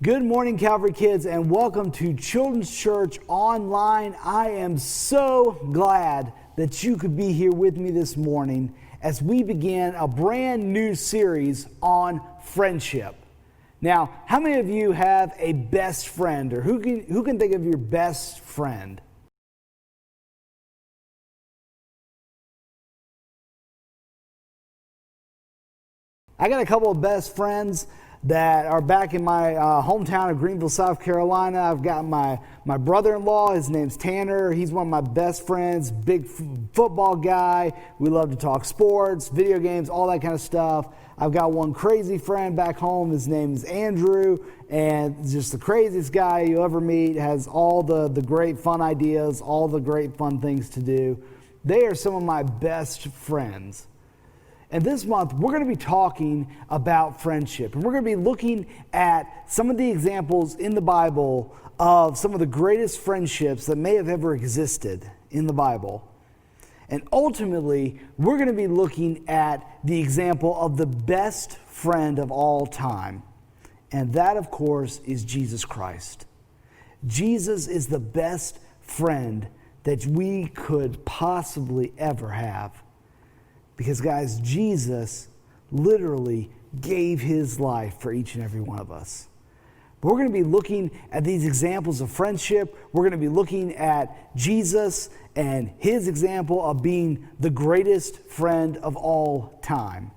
Good morning, Calvary kids, and welcome to Children's Church Online. I am so glad that you could be here with me this morning as we begin a brand new series on friendship. Now, how many of you have a best friend, or who can think of your best friend? I got a couple of best friends that are back in my hometown of Greenville, South Carolina. I've got my brother-in-law. His name's Tanner. He's one of my best friends, big football guy. We love to talk sports, video games, all that kind of stuff. I've got one crazy friend back home. His name is Andrew, and just the craziest guy you'll ever meet, has all the great fun ideas, all the great fun things to do. They are some of my best friends. And this month, we're going to be talking about friendship. And we're going to be looking at some of the examples in the Bible of some of the greatest friendships that may have ever existed in the Bible. And ultimately, we're going to be looking at the example of the best friend of all time. And that, of course, is Jesus Christ. Jesus is the best friend that we could possibly ever have. Because, guys, Jesus literally gave his life for each and every one of us. But we're going to be looking at these examples of friendship. We're going to be looking at Jesus and his example of being the greatest friend of all time.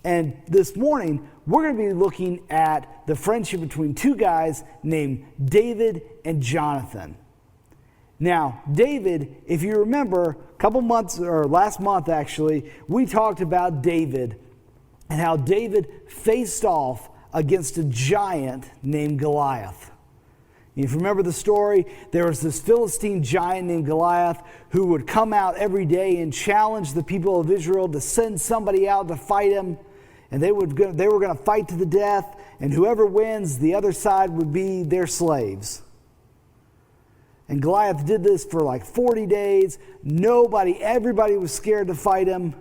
And this morning, we're going to be looking at the friendship between two guys named David and Jonathan. Now, David, if you remember, a couple months, or last month actually, we talked about David and how David faced off against a giant named Goliath. If you remember the story, there was this Philistine giant named Goliath who would come out every day and challenge the people of Israel to send somebody out to fight him. And they were going to fight to the death, and whoever wins, the other side would be their slaves. And Goliath did this for like 40 days. Everybody was scared to fight him,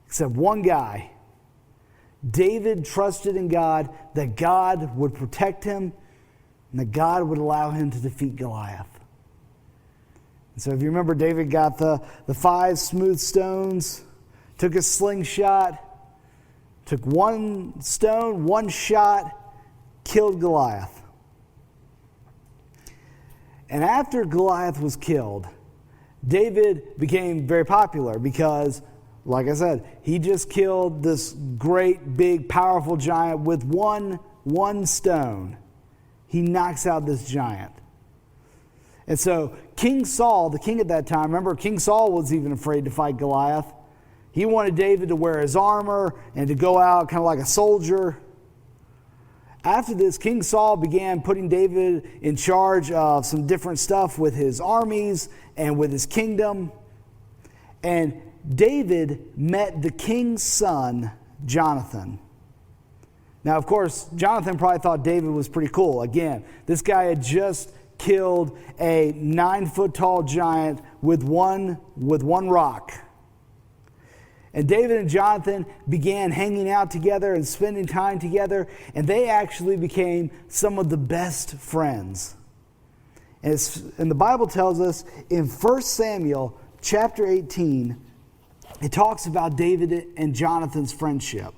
except one guy. David trusted in God that God would protect him and that God would allow him to defeat Goliath. And so if you remember, David got the 5 smooth stones, took a slingshot, took one stone, one shot, killed Goliath. And after Goliath was killed, David became very popular because, like I said, he just killed this great, big, powerful giant with one stone. He knocks out this giant. And so King Saul, the king at that time, remember King Saul was even afraid to fight Goliath. He wanted David to wear his armor and to go out kind of like a soldier. After this, King Saul began putting David in charge of some different stuff with his armies and with his kingdom. And David met the king's son, Jonathan. Now, of course, Jonathan probably thought David was pretty cool. Again, this guy had just killed a 9-foot-tall giant with one rock. And David and Jonathan began hanging out together and spending time together, and they actually became some of the best friends. And the Bible tells us in 1 Samuel chapter 18, it talks about David and Jonathan's friendship.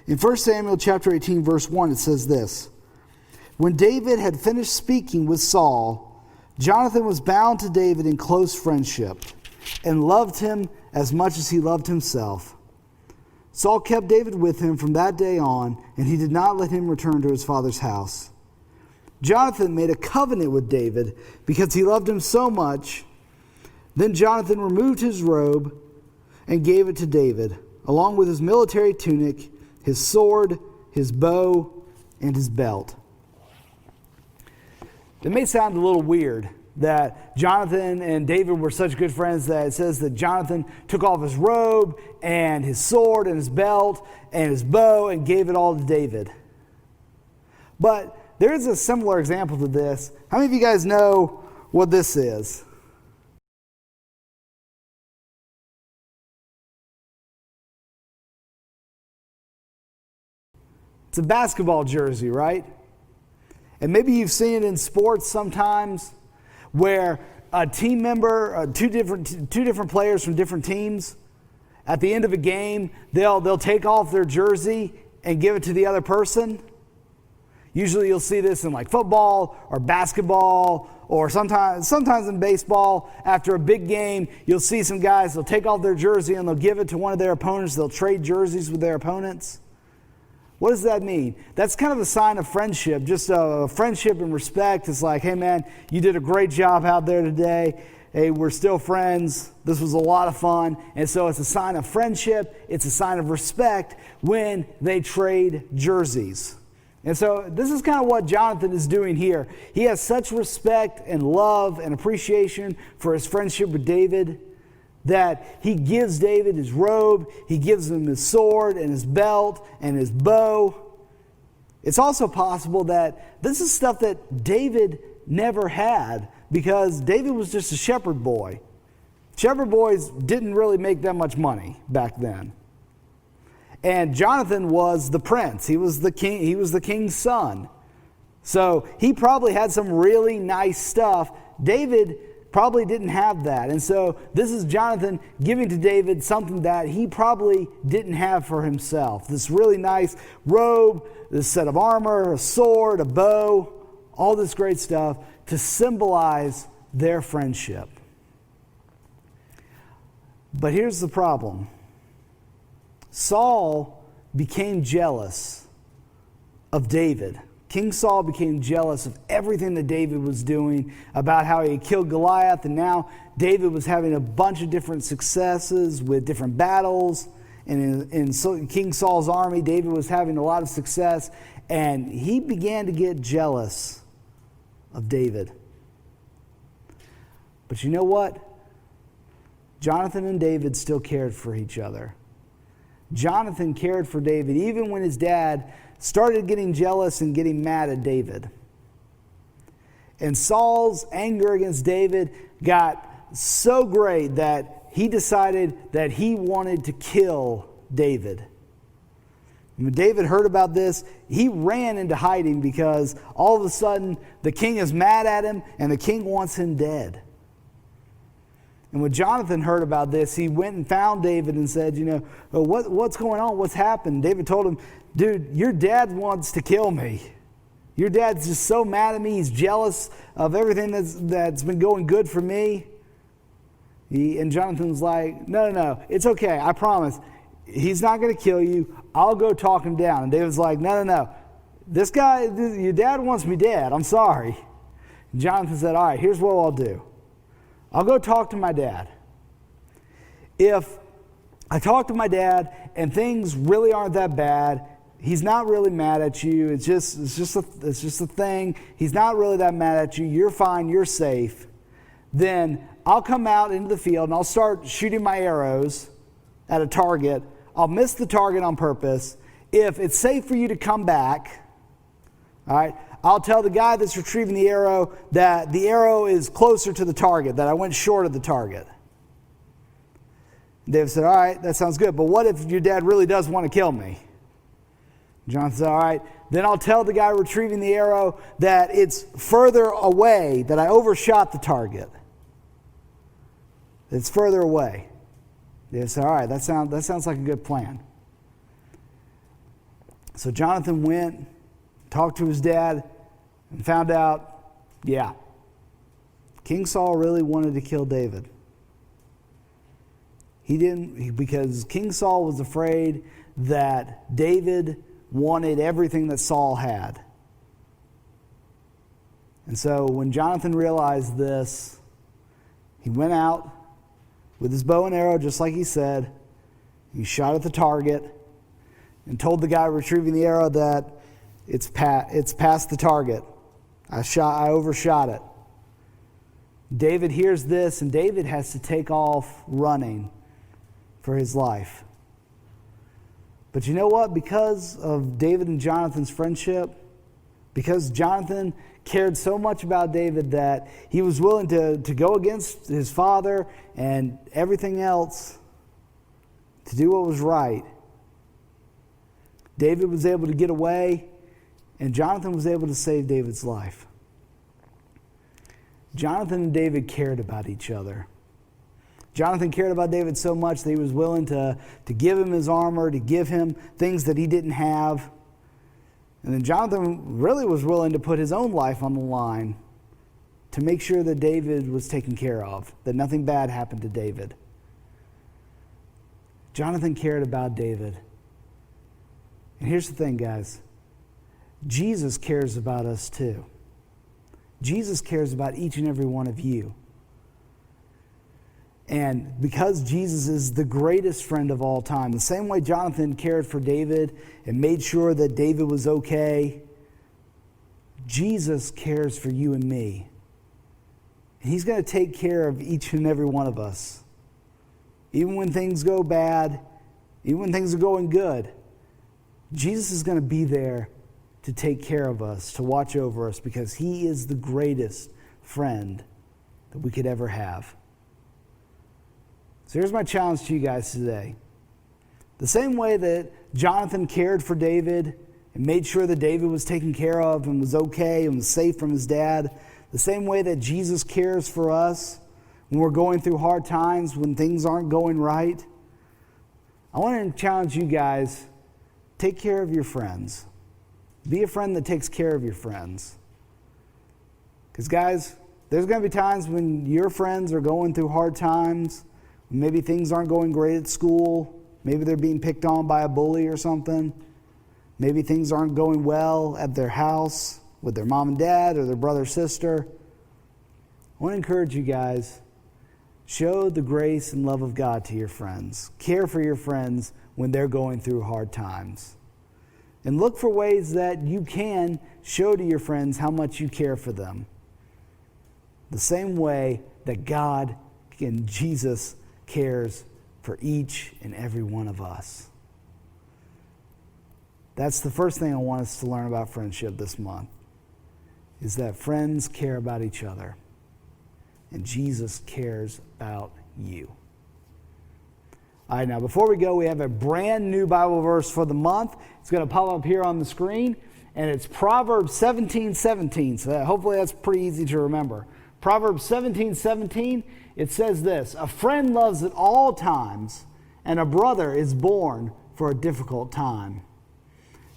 In 1 Samuel chapter 18, verse 1, it says this: When David had finished speaking with Saul, Jonathan was bound to David in close friendship and loved him as much as he loved himself. Saul kept David with him from that day on, and he did not let him return to his father's house. Jonathan made a covenant with David because he loved him so much. Then Jonathan removed his robe and gave it to David, along with his military tunic, his sword, his bow, and his belt. It may sound a little weird that Jonathan and David were such good friends that it says that Jonathan took off his robe and his sword and his belt and his bow and gave it all to David. But there is a similar example to this. How many of you guys know what this is? It's a basketball jersey, right? And maybe you've seen it in sports sometimes where a team member, two different players from different teams, at the end of a game, they'll take off their jersey and give it to the other person. Usually you'll see this in like football or basketball, or sometimes in baseball. After a big game, you'll see some guys, they'll take off their jersey and they'll give it to one of their opponents. They'll trade jerseys with their opponents. What does that mean? That's kind of a sign of friendship, just a friendship and respect. It's like, hey man, you did a great job out there today. Hey, we're still friends. This was a lot of fun. And so it's a sign of friendship. It's a sign of respect when they trade jerseys. And so this is kind of what Jonathan is doing here. He has such respect and love and appreciation for his friendship with David that he gives David his robe, he gives him his sword and his belt and his bow. It's also possible that this is stuff that David never had because David was just a shepherd boy. Shepherd boys didn't really make that much money back then. And Jonathan was the prince. He was the king. He was the king's son. So he probably had some really nice stuff. David probably didn't have that. And so this is Jonathan giving to David something that he probably didn't have for himself. This really nice robe, this set of armor, a sword, a bow, all this great stuff to symbolize their friendship. But here's the problem. Saul became jealous of David. King Saul became jealous of everything that David was doing, about how he had killed Goliath, and now David was having a bunch of different successes with different battles. And in King Saul's army, David was having a lot of success, and he began to get jealous of David. But you know what? Jonathan and David still cared for each other. Jonathan cared for David even when his dad started getting jealous and getting mad at David. And Saul's anger against David got so great that he decided that he wanted to kill David. And when David heard about this, he ran into hiding because all of a sudden the king is mad at him and the king wants him dead. And when Jonathan heard about this, he went and found David and said, what's going on? What's happened? David told him, dude, your dad wants to kill me. Your dad's just so mad at me. He's jealous of everything that's been going good for me. And Jonathan's like, no, it's okay. I promise. He's not going to kill you. I'll go talk him down. And David's like, no. This guy, your dad wants me dead. I'm sorry. And Jonathan said, all right, here's what I'll do. I'll go talk to my dad. If I talk to my dad and things really aren't that bad, he's not really mad at you. It's just a thing. He's not really that mad at you. You're fine. You're safe. Then I'll come out into the field and I'll start shooting my arrows at a target. I'll miss the target on purpose. If it's safe for you to come back, all right, I'll tell the guy that's retrieving the arrow that the arrow is closer to the target, that I went short of the target. David said, all right, that sounds good. But what if your dad really does want to kill me? Jonathan said, all right, then I'll tell the guy retrieving the arrow that it's further away, that I overshot the target. It's further away. David said, all right, that sounds like a good plan. So Jonathan went, talked to his dad, and found out, yeah, King Saul really wanted to kill David. Because King Saul was afraid that David wanted everything that Saul had. And so when Jonathan realized this, he went out with his bow and arrow, just like he said. He shot at the target and told the guy retrieving the arrow that it's past the target. I overshot it. David hears this, and David has to take off running for his life. But you know what? Because of David and Jonathan's friendship, because Jonathan cared so much about David that he was willing to go against his father and everything else to do what was right, David was able to get away, and Jonathan was able to save David's life. Jonathan and David cared about each other. Jonathan cared about David so much that he was willing to give him his armor, to give him things that he didn't have. And then Jonathan really was willing to put his own life on the line to make sure that David was taken care of, that nothing bad happened to David. Jonathan cared about David. And here's the thing, guys. Jesus cares about us too. Jesus cares about each and every one of you. And because Jesus is the greatest friend of all time, the same way Jonathan cared for David and made sure that David was okay, Jesus cares for you and me. And he's going to take care of each and every one of us. Even when things go bad, even when things are going good, Jesus is going to be there to take care of us, to watch over us, because he is the greatest friend that we could ever have. So here's my challenge to you guys today. The same way that Jonathan cared for David and made sure that David was taken care of and was okay and was safe from his dad, the same way that Jesus cares for us when we're going through hard times, when things aren't going right, I want to challenge you guys, take care of your friends. Be a friend that takes care of your friends. Because guys, there's going to be times when your friends are going through hard times. Maybe things aren't going great at school. Maybe they're being picked on by a bully or something. Maybe things aren't going well at their house with their mom and dad or their brother or sister. I want to encourage you guys, show the grace and love of God to your friends. Care for your friends when they're going through hard times. And look for ways that you can show to your friends how much you care for them. The same way that God and Jesus cares for each and every one of us. That's the first thing I want us to learn about friendship this month, is that friends care about each other. And Jesus cares about you. All right, now before we go, we have a brand new Bible verse for the month. It's going to pop up here on the screen, and it's Proverbs 17:17. So hopefully that's pretty easy to remember. Proverbs 17:17, it says this: "A friend loves at all times, and a brother is born for a difficult time."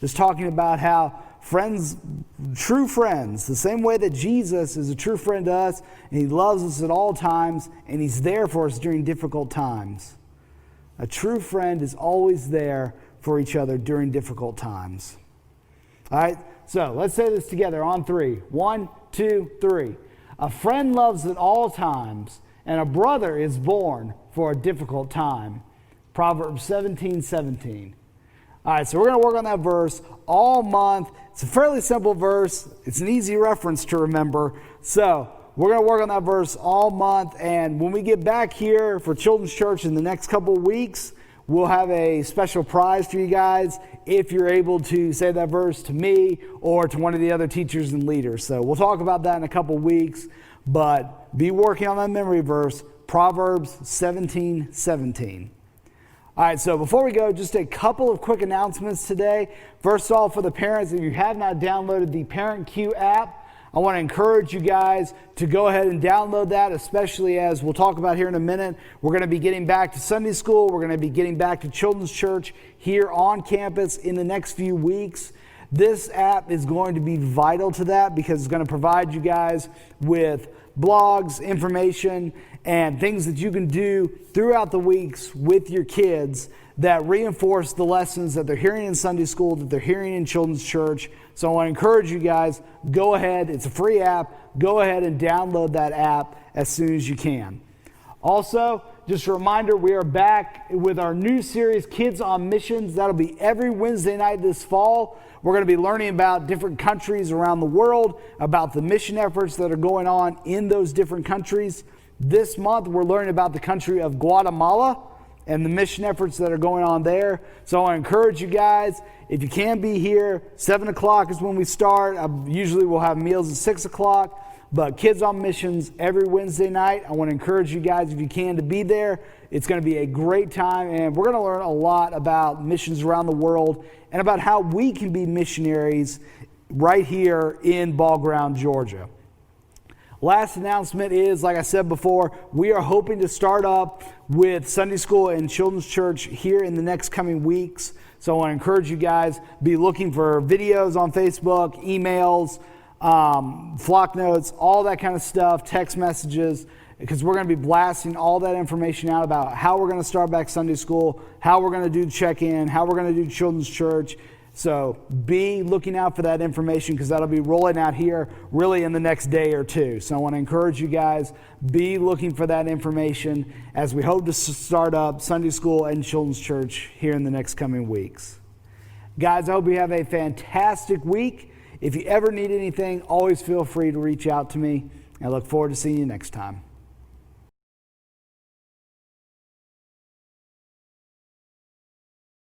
Just talking about how friends, true friends, the same way that Jesus is a true friend to us, and he loves us at all times, and he's there for us during difficult times. A true friend is always there for each other during difficult times. All right, so let's say this together on three. 1, 2, 3. A friend loves at all times, and a brother is born for a difficult time. Proverbs 17:17. All right, so we're going to work on that verse all month. It's a fairly simple verse. It's an easy reference to remember. So we're going to work on that verse all month. And when we get back here for Children's Church in the next couple of weeks, we'll have a special prize for you guys if you're able to say that verse to me or to one of the other teachers and leaders. So we'll talk about that in a couple of weeks. But be working on that memory verse, Proverbs 17:17. All right, so before we go, just a couple of quick announcements today. First of all, for the parents, if you have not downloaded the Parent Q app, I want to encourage you guys to go ahead and download that, especially as we'll talk about here in a minute. We're going to be getting back to Sunday school. We're going to be getting back to Children's Church here on campus in the next few weeks. This app is going to be vital to that because it's going to provide you guys with blogs, information, and things that you can do throughout the weeks with your kids that reinforce the lessons that they're hearing in Sunday school, that they're hearing in Children's Church. So I want to encourage you guys, go ahead. It's a free app. Go ahead and download that app as soon as you can. Also, just a reminder, we are back with our new series, Kids on Missions. That'll be every Wednesday night this fall. We're going to be learning about different countries around the world, about the mission efforts that are going on in those different countries. This month, we're learning about the country of Guatemala and the mission efforts that are going on there. So I want to encourage you guys, if you can be here, 7 o'clock is when we start. Usually we'll have meals at 6 o'clock. But Kids on Missions every Wednesday night. I want to encourage you guys, if you can, to be there. It's going to be a great time, and we're going to learn a lot about missions around the world and about how we can be missionaries right here in Ball Ground, Georgia. Last announcement is, like I said before, we are hoping to start up with Sunday school and children's church here in the next coming weeks. So I want to encourage you guys, be looking for videos on Facebook, emails, flock notes, all that kind of stuff, text messages, because we're going to be blasting all that information out about how we're going to start back Sunday school, how we're going to do check-in, how we're going to do children's church. So be looking out for that information, because that'll be rolling out here really in the next day or two. So I want to encourage you guys, be looking for that information as we hope to start up Sunday school and children's church here in the next coming weeks. Guys, I hope you have a fantastic week. If you ever need anything, always feel free to reach out to me. I look forward to seeing you next time.